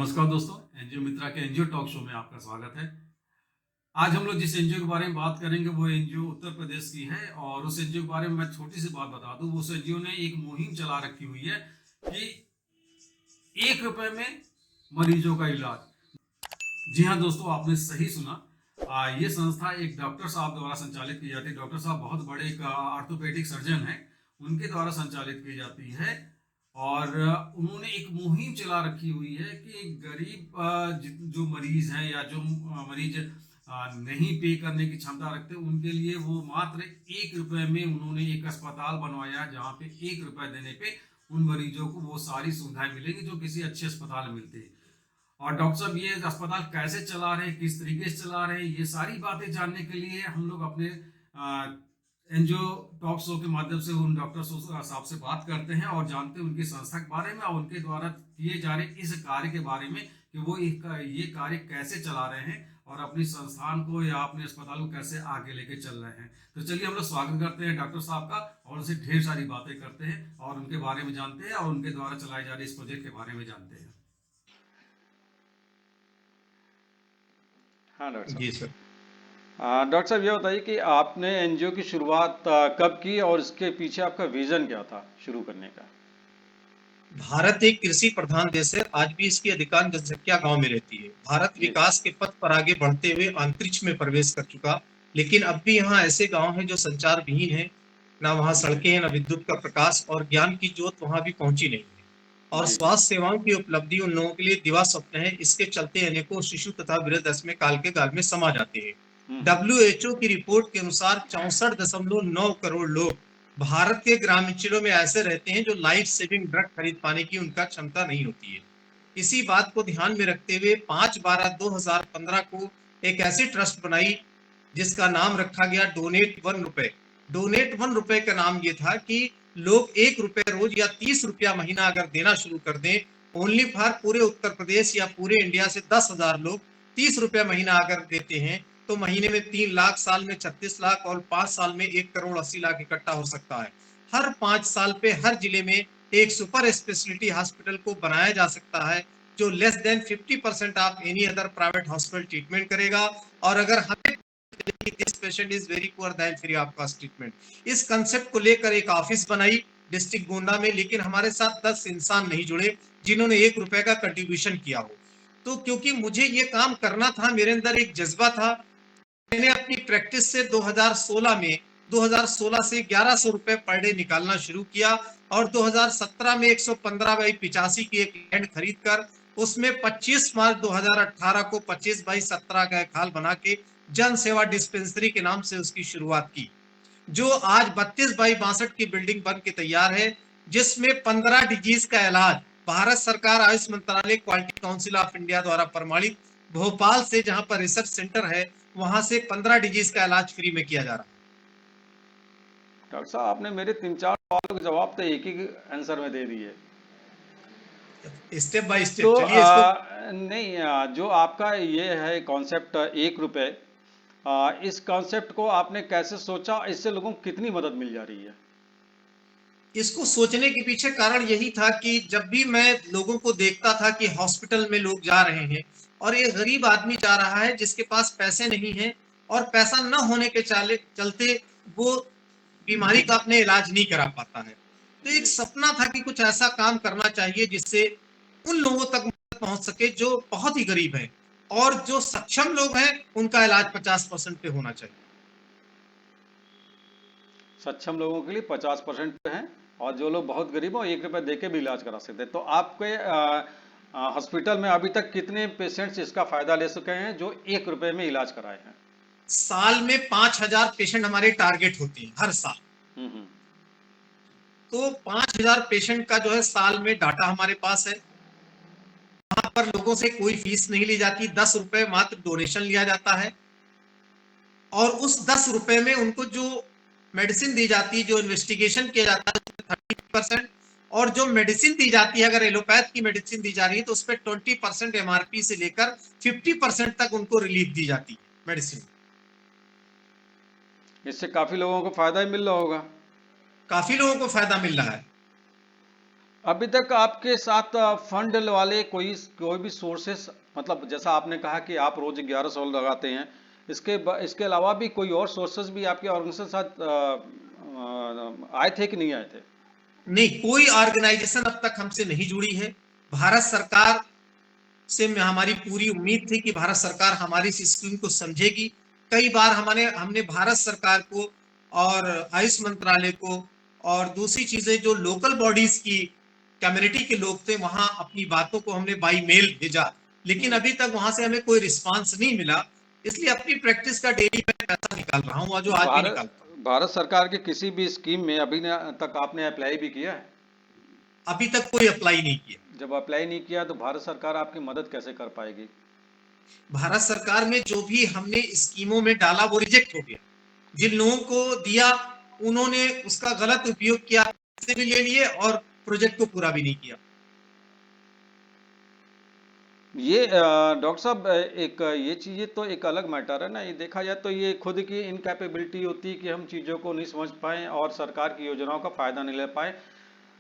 नमस्कार दोस्तों, एनजीओ मित्रा के एनजीओ टॉक शो में आपका स्वागत है। आज हम लोग जिस एनजीओ के बारे में बात करेंगे वो एनजीओ उत्तर प्रदेश की है और उस एनजीओ के बारे में मैं छोटी सी बात बता दूं। उस एनजीओ ने एक मुहिम चला रखी हुई है कि 1 रुपए में मरीजों का इलाज। जी हाँ दोस्तों, आपने सही सुना। ये संस्था एक डॉक्टर साहब द्वारा संचालित की जाती है। डॉक्टर साहब बहुत बड़े एक ऑर्थोपेडिक सर्जन हैं, उनके द्वारा संचालित की जाती है। और उन्होंने एक मुहिम चला रखी हुई है कि गरीब जो मरीज हैं या जो मरीज नहीं पे करने की क्षमता रखते, उनके लिए वो मात्र 1 रुपए में उन्होंने एक अस्पताल बनवाया, जहाँ पे 1 रुपए देने पे उन मरीजों को वो सारी सुविधाएं मिलेंगी जो किसी अच्छे अस्पताल में मिलती है। और डॉक्टर साहब ये अस्पताल कैसे चला रहे हैं, किस तरीके से चला रहे हैं, ये सारी बातें जानने के लिए हम लोग अपने एनजीओ टॉक शो के माध्यम से उन डॉक्टर साहब से बात करते हैं और जानते हैं उनकी संस्था के बारे में और उनके द्वारा किए जा रहे इस कार्य के बारे में कि वो ये कार्य कैसे चला रहे हैं और अपनी संस्थान को या अपने अस्पताल को कैसे आगे लेके चल रहे हैं। तो चलिए हम लोग स्वागत करते हैं डॉक्टर साहब का और उनसे ढेर सारी बातें करते हैं और उनके बारे में जानते हैं और उनके द्वारा चलाए जा रहे इस प्रोजेक्ट के बारे में जानते हैं। हाँ डॉक्टर जी सर। साहब। डॉक्टर साहब ये बताइए कि आपने एनजीओ की शुरुआत कब की और इसके पीछे आपका विजन क्या था शुरू करने का? भारत एक कृषि प्रधान देश है। आज भी इसकी अधिकांश जनसंख्या गांव में रहती है। भारत जी विकास के पथ पर आगे बढ़ते हुए अंतरिक्ष में प्रवेश कर चुका, लेकिन अब भी यहाँ ऐसे गांव हैं जो संचार विहीन है। ना वहाँ सड़कें हैं, ना विद्युत का प्रकाश, और ज्ञान की जोत वहाँ भी पहुंची नहीं है। और जी जी। स्वास्थ्य सेवाओं की उपलब्धि उन लोगों के लिए दिवा स्वप्न है। इसके चलते अनेकों शिशु तथा वृद्ध दसवें काल के गाल में समा जाते हैं। हम्म। WHO की रिपोर्ट के अनुसार 64.9 करोड़ लोग भारत के ग्रामीणों में ऐसे रहते हैं जो लाइफ सेविंग ड्रग खरीद पाने की उनका क्षमता नहीं होती है। इसी बात को ध्यान में रखते हुए 5/12/2015 को एक ऐसी ट्रस्ट बनाई जिसका नाम रखा गया डोनेट 1 रुपए। डोनेट 1 रुपए का नाम ये था कि लोग 1 रुपए रोज या 30 रुपया महीना अगर देना शुरू कर दें, ओनली फॉर पूरे उत्तर प्रदेश या पूरे इंडिया से 10,000 लोग 30 रुपया महीना अगर देते हैं तो महीने में 3 लाख, साल में 36 लाख और 5 साल में 1 करोड़ 80 लाख इकट्ठा हो सकता है। हर 5 साल पे हर जिले में एक सुपर स्पेशलिटी हॉस्पिटल को बनाया जा सकता है जो less than 50% of any other private hospital treatment करेगा। और अगर हमें this patient is very poor then free of cost treatment, इस कंसेप्ट को लेकर एक ऑफिस बनाई डिस्ट्रिक्ट गोंडा में। लेकिन हमारे साथ 10 इंसान नहीं जुड़े जिन्होंने 1 रुपए का कंट्रीब्यूशन किया हो। तो क्योंकि मुझे ये काम करना था, मेरे अंदर एक जज्बा था, मैंने अपनी प्रैक्टिस से 2016 से 1100 रुपए पर डे निकालना शुरू किया और 2017 में 115/85 की एक लैंड खरीद कर उसमें 25 मार्च 2018 को 25/17 का एक हाल बना के जन सेवा डिस्पेंसरी के नाम से उसकी शुरुआत की, जो आज 32/62 की बिल्डिंग बन के तैयार है, जिसमें 15 डिजीज का इलाज भारत सरकार आयुष मंत्रालय क्वालिटी काउंसिल ऑफ इंडिया द्वारा प्रमाणित भोपाल से, जहां पर रिसर्च सेंटर है, वहां से 15 डिजीज का इलाज फ्री में किया जा रहा डॉक्टर साहब आपने मेरे 3-4 सवालों के जवाब तो एक ही आंसर में दे दिए। है। स्टेप बाय तो स्टेप चलिए इसको। नहीं, जो आपका ये है कॉन्सेप्ट 1 रुपए, इस कॉन्सेप्ट को आपने कैसे सोचा, इससे लोगों को कितनी मदद मिल जा रही है? इसको सोचने के पीछे कारण यही था कि जब भी मैं लोगों को देखता था कि हॉस्पिटल में लोग जा रहे हैं और ये गरीब आदमी जा रहा है जिसके पास पैसे नहीं है और पैसा न होने के चलते वो बीमारी का अपने इलाज नहीं करा पाता है, तो एक जी सपना था कि कुछ ऐसा काम करना चाहिए जिससे उन लोगों तक मदद पहुंच सके जो बहुत ही गरीब हैं, और जो सक्षम लोग हैं उनका इलाज 50% पे होना चाहिए। सक्षम लोगों के लिए 50% पे हैं और जो लोग बहुत गरीब हो 1 रुपए दे के भी इलाज करा सकते हैं। तो आपके हॉस्पिटल में अभी तक कितने पेशेंट्स इसका फायदा ले सके हैं जो 1 रुपए में इलाज कराए हैं? साल में 5,000 पेशेंट हमारे टारगेट होते हैं हर साल। हम्म। तो 5,000 पेशेंट का जो है साल में डाटा हमारे पास है। वहां पर लोगों से कोई फीस नहीं ली जाती, 10 रुपए मात्र डोनेशन लिया जाता है और उस 10 रुपए में उनको जो मेडिसिन दी जाती है, जो इन्वेस्टिगेशन किया जाता है 30%, और जो मेडिसिन दी जाती है, अगर एलोपैथ की मेडिसिन दी जा रही है तो उस पर 20% MRP से लेकर 50% तक उनको रिलीफ दी जाती है मेडिसिन। इससे काफी लोगों को फायदा ही मिल रहा होगा। काफी लोगों को फायदा मिल रहा है। अभी तक आपके साथ फंड वाले कोई भी सोर्सेस, मतलब जैसा आपने कहा कि आप रोज 1100 लगाते हैं, इसके अलावा भी कोई और सोर्सेस भी आपके ऑर्गेनाइजेशन के साथ आए थे कि नहीं आए थे? नहीं, कोई ऑर्गेनाइजेशन अब तक हमसे नहीं जुड़ी है। भारत सरकार से हमारी पूरी उम्मीद थी कि भारत सरकार हमारी इस स्कीम को समझेगी। कई बार हमने भारत सरकार को और आयुष मंत्रालय को और दूसरी चीजें जो लोकल बॉडीज की कम्युनिटी के लोग थे वहां अपनी बातों को हमने बाई मेल भेजा, लेकिन अभी तक वहां से हमें कोई रिस्पांस नहीं मिला। इसलिए अपनी प्रैक्टिस का डेली मैं पैसा निकाल रहा हूं और जो तो आज भी भारत निकालता हूं। भारत सरकार की किसी भी स्कीम में अभी तक आपने अप्लाई भी किया है? अभी तक कोई अप्लाई नहीं किया। जब अप्लाई नहीं किया तो भारत सरकार आपकी मदद कैसे कर पाएगी? भारत सरकार में जो भी हमने स्कीमों में डाला वो रिजेक्ट हो गया। जिन लोगों को दिया उन्होंने उसका गलत उपयोग किया, पैसे भी ले लिए और प्रोजेक्ट को पूरा भी नहीं किया। ये डॉक्टर साहब, एक ये चीज़ें तो एक अलग मैटर है ना। ये देखा जाए तो ये खुद की इनकैपेबिलिटी होती है कि हम चीज़ों को नहीं समझ पाएं और सरकार की योजनाओं का फायदा नहीं ले पाए।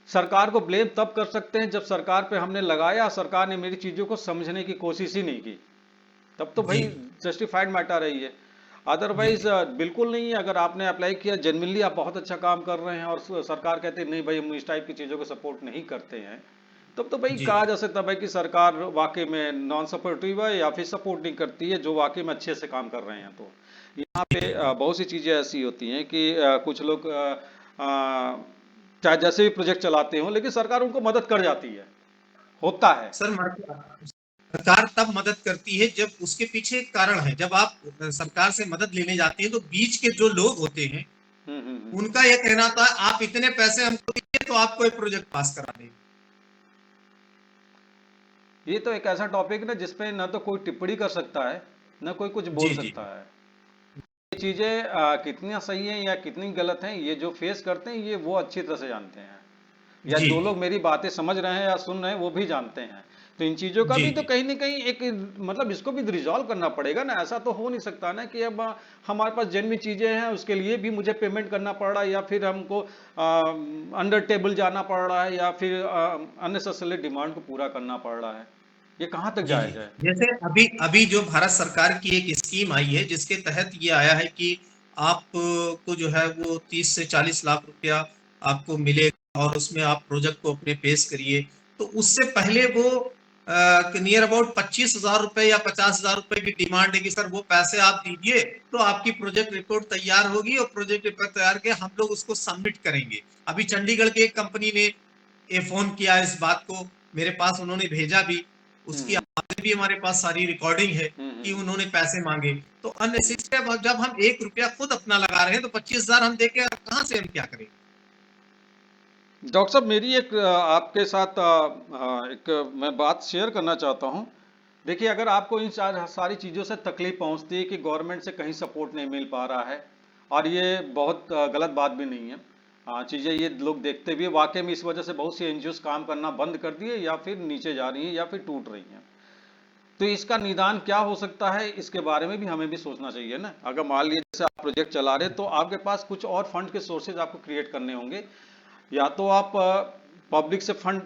सरकार को ब्लेम तब कर सकते हैं जब सरकार पे हमने लगाया, सरकार ने मेरी चीज़ों को समझने की कोशिश ही नहीं की, तब तो जी भाई जस्टिफाइड मैटर है ये। जी अदरवाइज जी बिल्कुल नहीं है। अगर आपने अप्लाई किया, जेन्युइनली आप बहुत अच्छा काम कर रहे हैं और सरकार कहती है नहीं भाई हम इस टाइप की चीज़ों को सपोर्ट नहीं करते हैं, तब तो भाई जी कहा जी जा सकता है कि सरकार वाकई में नॉन सपोर्टिव है या फिर सपोर्ट नहीं करती है, जो वाकई में अच्छे से काम कर रहे हैं। तो यहाँ पे जी जी। बहुत सी चीज़ें ऐसी होती हैं कि कुछ लोग चाहे जैसे भी प्रोजेक्ट चलाते हो लेकिन सरकार उनको मदद कर जाती है, होता है। सर सरकार तब मदद करती है जब उसके पीछे एक कारण है। जब आप सरकार से मदद लेने जाते हैं तो बीच के जो लोग होते हैं हम्म। उनका यह कहना था आप इतने पैसे हमको दीजिए तो आपको एक प्रोजेक्ट पास करा देंगे। ये तो एक ऐसा टॉपिक ना जिसपे न तो कोई टिप्पणी कर सकता है, न कोई कुछ बोल जी जी सकता है। ये चीजें कितनी सही हैं या कितनी गलत हैं, ये जो फेस करते हैं ये वो अच्छी तरह से जानते हैं, या जी जो जी लोग मेरी बातें समझ रहे हैं या सुन रहे हैं वो भी जानते हैं। तो इन चीजों का जी भी तो जी कहीं ना कहीं एक, मतलब इसको भी रिजॉल्व करना पड़ेगा ना। ऐसा तो हो नहीं सकता ना कि अब हमारे पास जिन भी चीजें हैं उसके लिए भी मुझे पेमेंट करना पड़ रहा है, या फिर हमको अंडर टेबल जाना पड़ रहा है, या फिर अननेसेसरी डिमांड को पूरा करना पड़ रहा है। ये कहाँ तक जी जी। जायज है? जैसे अभी अभी जो भारत सरकार की एक स्कीम आई है जिसके तहत ये आया है कि आप को जो है वो 30 से 40 लाख रुपया आपको मिलेगा और उसमें आप प्रोजेक्ट को अपने पेश करिए। तो उससे पहले वो नियर अबाउट 25,000 रुपए या 50,000 रुपए की डिमांड है कि सर वो पैसे आप दीजिए तो आपकी प्रोजेक्ट रिपोर्ट तैयार होगी और प्रोजेक्ट रिपोर्ट तैयार के हम लोग उसको सबमिट करेंगे। अभी चंडीगढ़ की एक कंपनी ने ये फोन किया इस बात को मेरे पास, उन्होंने भेजा भी, उसकी हम्म आगे भी हमारे पास सारी रिकॉर्डिंग है कि हम्म। उन्होंने पैसे मांगे। तो अननेसेसरी जब हम 1 रुपया खुद अपना लगा रहे हैं तो 25,000 हम देके कहां से हम क्या करेंगे। डॉक्टर साहब, मेरी एक आपके साथ एक मैं बात शेयर करना चाहता हूँ। देखिए, अगर आपको इन सारी चीज़ों से तकलीफ पहुँचती है कि गवर्नमेंट से कहीं सपोर्ट नहीं मिल पा रहा है, और ये बहुत गलत बात भी नहीं है। चीज़ें ये लोग देखते भी है, वाकई में इस वजह से बहुत सी एनजीओ काम करना बंद कर दिए या फिर नीचे जा रही हैं या फिर टूट रही हैं। तो इसका निदान क्या हो सकता है, इसके बारे में भी हमें भी सोचना चाहिए ना। अगर मान लीजिए जैसे आप प्रोजेक्ट चला रहे हैं तो आपके पास कुछ और फंड के सोर्सेज आपको क्रिएट करने होंगे, या तो आप पब्लिक से फंड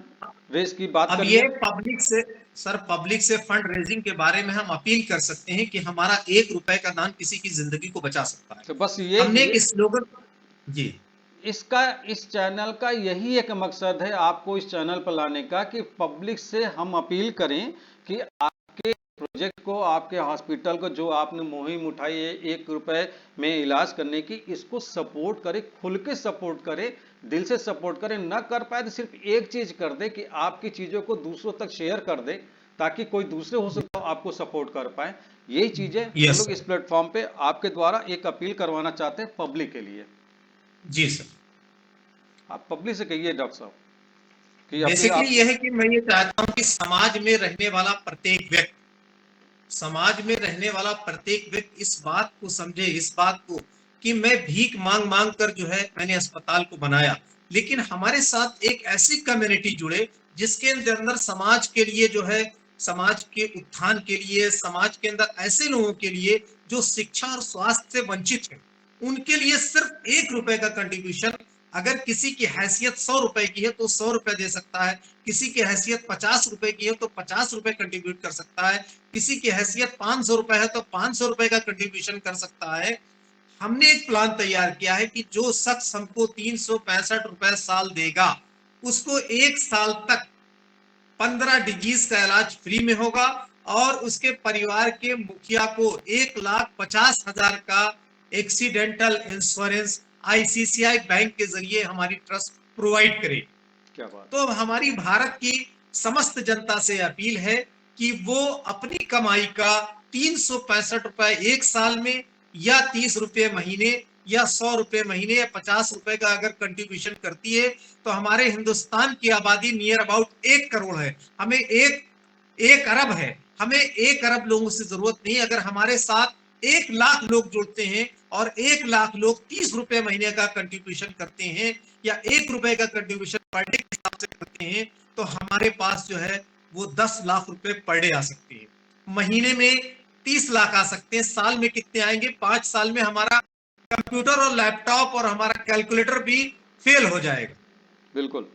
रेज की बात अब ये करिए। पब्लिक से, सर पब्लिक से फंड रेजिंग के बारे में हम अपील कर सकते हैं कि हमारा 1 रुपए का दान किसी की जिंदगी को बचा सकता है। तो बस ये हमने ये एक स्लोगन, जी इसका, इस चैनल का यही एक मकसद है आपको इस चैनल पर लाने का, कि पब्लिक से हम अपील करें कि आपके प्रोजेक्ट को, आपके हॉस्पिटल को, जो आपने मुहिम उठाई है 1 रुपए में इलाज करने की, इसको सपोर्ट करें, खुल के सपोर्ट करें, दिल से सपोर्ट करें। ना कर पाए तो सिर्फ एक चीज कर दे कि आपकी चीजों को दूसरों तक शेयर कर दे, ताकि कोई दूसरे हो सकता हो आपको सपोर्ट कर पाए। यही चीजें हम यस लोग इस सर, प्लेटफॉर्म पे आपके द्वारा एक अपील करवाना चाहते हैं पब्लिक के लिए। जी सर। आप पब्लिक से कहिए डॉक्टर साहब कि अपील बेसिकली आप। यह है कि मैं ये चाहता हूं कि समाज में रहने वाला प्रत्येक व्यक्ति, समाज में रहने वाला प्रत्येक व्यक्ति इस बात को समझे, इस बात को कि मैं भीख मांग मांग कर जो है मैंने अस्पताल को बनाया, लेकिन हमारे साथ एक ऐसी कम्युनिटी जुड़े जिसके अंदर समाज के लिए जो है, समाज के उत्थान के लिए, समाज के अंदर ऐसे लोगों के लिए जो शिक्षा और स्वास्थ्य से वंचित है, उनके लिए सिर्फ 1 रुपए का कंट्रीब्यूशन अगर किसी की हैसियत 100 रुपए की है तो 100 रुपए दे सकता है, किसी की हैसियत 50 रुपए की है तो 50 रुपए कंट्रीब्यूट कर सकता है, किसी की हैसियत 500 रुपए है तो 500 रुपए का कंट्रीब्यूशन कर सकता है। हमने एक प्लान तैयार किया है कि जो शख्स हमको 365 रुपए साल देगा, उसको 1 साल तक 15 डिजीज का इलाज फ्री में होगा और उसके परिवार के मुखिया को 1,50,000 का एक्सीडेंटल इंश्योरेंस आईसीसीआई बैंक के जरिए हमारी ट्रस्ट प्रोवाइड करेगी। क्या बात। तो हमारी भारत की समस्त जनता से अपील है कि वो अपनी कमाई का 365 रुपए 1 साल में या 30 रुपए महीने या 100 रुपए महीने या 50 रुपए का अगर कंट्रीब्यूशन करती है तो हमारे हिंदुस्तान की आबादी नियर अबाउट 1 करोड़ है, हमें 1 अरब है, हमें 1 अरब लोगों से जरूरत नहीं। अगर हमारे साथ 1 लाख लोग जुड़ते हैं और 1 लाख लोग 30 रुपए महीने का कंट्रीब्यूशन करते हैं या 1 रुपए का कंट्रीब्यूशन पर डे के हिसाब से करते हैं तो हमारे पास जो है वो 10 लाख रुपए पर डे आ सकते हैं, महीने में 30 लाख आ सकते हैं, साल में कितने आएंगे? 5 साल में हमारा कंप्यूटर और लैपटॉप और हमारा कैलकुलेटर भी फेल हो जाएगा। बिल्कुल।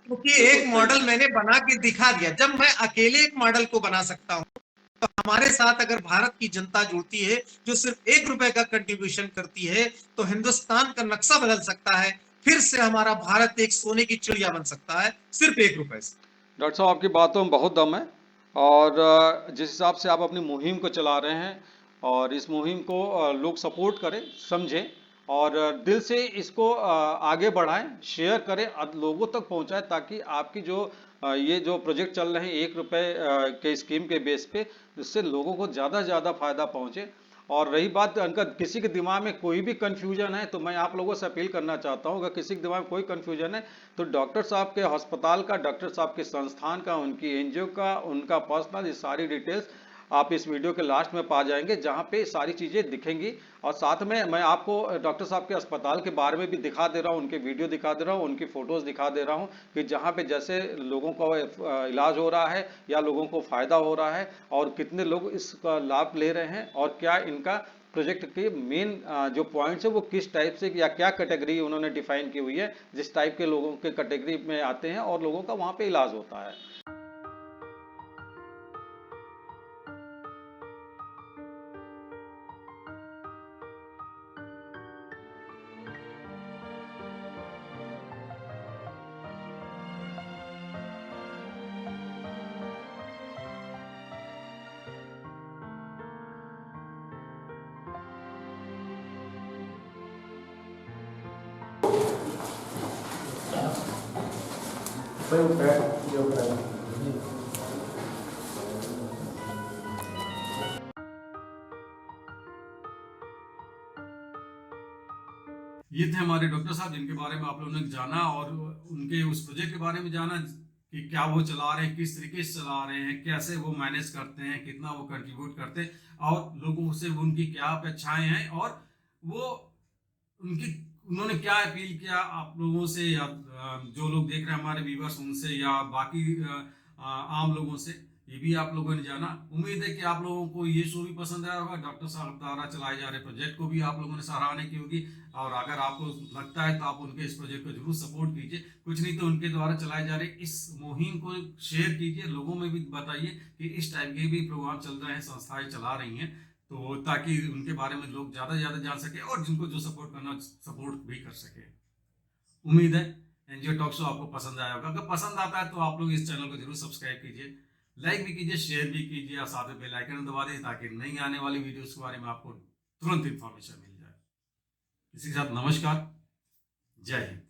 क्योंकि एक मॉडल मैंने बना के दिखा दिया। जब मैं अकेले एक मॉडल को बना सकता हूं तो हमारे साथ अगर भारत की जनता जुड़ती है जो सिर्फ 1 रुपए का कंट्रीब्यूशन करती है तो हिंदुस्तान का नक्शा बदल सकता है, फिर से हमारा भारत एक सोने की चिड़िया बन सकता है सिर्फ 1 रुपए से। डॉक्टर साहब, आपकी बातों में बहुत दम है और जिस हिसाब से आप अपनी मुहिम को चला रहे हैं और इस मुहिम को लोग सपोर्ट करें, समझें और दिल से इसको आगे बढ़ाएं, शेयर करें, लोगों तक पहुंचाएं ताकि आपकी जो ये जो प्रोजेक्ट चल रहे हैं 1 रुपए के स्कीम के बेस पे, इससे लोगों को ज़्यादा से ज़्यादा फायदा पहुंचे। और रही बात अगर किसी के दिमाग में कोई भी कन्फ्यूजन है तो मैं आप लोगों से अपील करना चाहता हूं, अगर किसी के दिमाग में कोई कन्फ्यूजन है तो डॉक्टर साहब के अस्पताल का, डॉक्टर साहब के संस्थान का, उनकी एनजीओ का, उनका पर्सनल, ये सारी डिटेल्स आप इस वीडियो के लास्ट में पा जाएंगे जहां पे सारी चीज़ें दिखेंगी। और साथ में मैं आपको डॉक्टर साहब के अस्पताल के बारे में भी दिखा दे रहा हूं, उनके वीडियो दिखा दे रहा हूं, उनकी फ़ोटोज़ दिखा दे रहा हूं कि जहां पे जैसे लोगों का इलाज हो रहा है या लोगों को फ़ायदा हो रहा है और कितने लोग इसका लाभ ले रहे हैं और क्या इनका प्रोजेक्ट के मेन जो पॉइंट्स है वो किस टाइप से या क्या कैटेगरी उन्होंने डिफाइन की हुई है, जिस टाइप के लोगों के कैटेगरी में आते हैं और लोगों का वहाँ पे इलाज होता है। ये थे हमारे डॉक्टर साहब जिनके बारे में आप लोगों ने जाना और उनके उस प्रोजेक्ट के बारे में जाना कि क्या वो चला रहे हैं, किस तरीके से चला रहे हैं, कैसे वो मैनेज करते हैं, कितना वो कंट्रीब्यूट करते हैं और लोगों से उनकी क्या अपेक्षाएं हैं और वो उनकी उन्होंने क्या अपील किया आप लोगों से या जो लोग देख रहे हैं हमारे व्यूअर्स उनसे या बाकी आम लोगों से, ये भी आप लोगों ने जाना। उम्मीद है कि आप लोगों को ये शो भी पसंद आया होगा, डॉक्टर साहब द्वारा चलाए जा रहे प्रोजेक्ट को भी आप लोगों ने सराहना की होगी और अगर आपको लगता है तो आप उनके इस प्रोजेक्ट को जरूर सपोर्ट कीजिए। कुछ नहीं तो उनके द्वारा चलाए जा रहे इस मुहिम को शेयर कीजिए, लोगों में भी बताइए कि इस टाइप के भी प्रोग्राम चल रहे हैं, संस्थाएं चला रही हैं, तो ताकि उनके बारे में लोग ज़्यादा से ज़्यादा जान सके और जिनको जो सपोर्ट करना सपोर्ट भी कर सके। उम्मीद है एनजीओ टॉक शो आपको पसंद आया होगा। अगर पसंद आता है तो आप लोग इस चैनल को जरूर सब्सक्राइब कीजिए, लाइक भी कीजिए, शेयर भी कीजिए और साथ में बेल आइकन दबा दीजिए ताकि नई आने वाली वीडियोस के बारे में आपको तुरंत इंफॉर्मेशन मिल जाए। इसी के साथ नमस्कार, जय हिंद।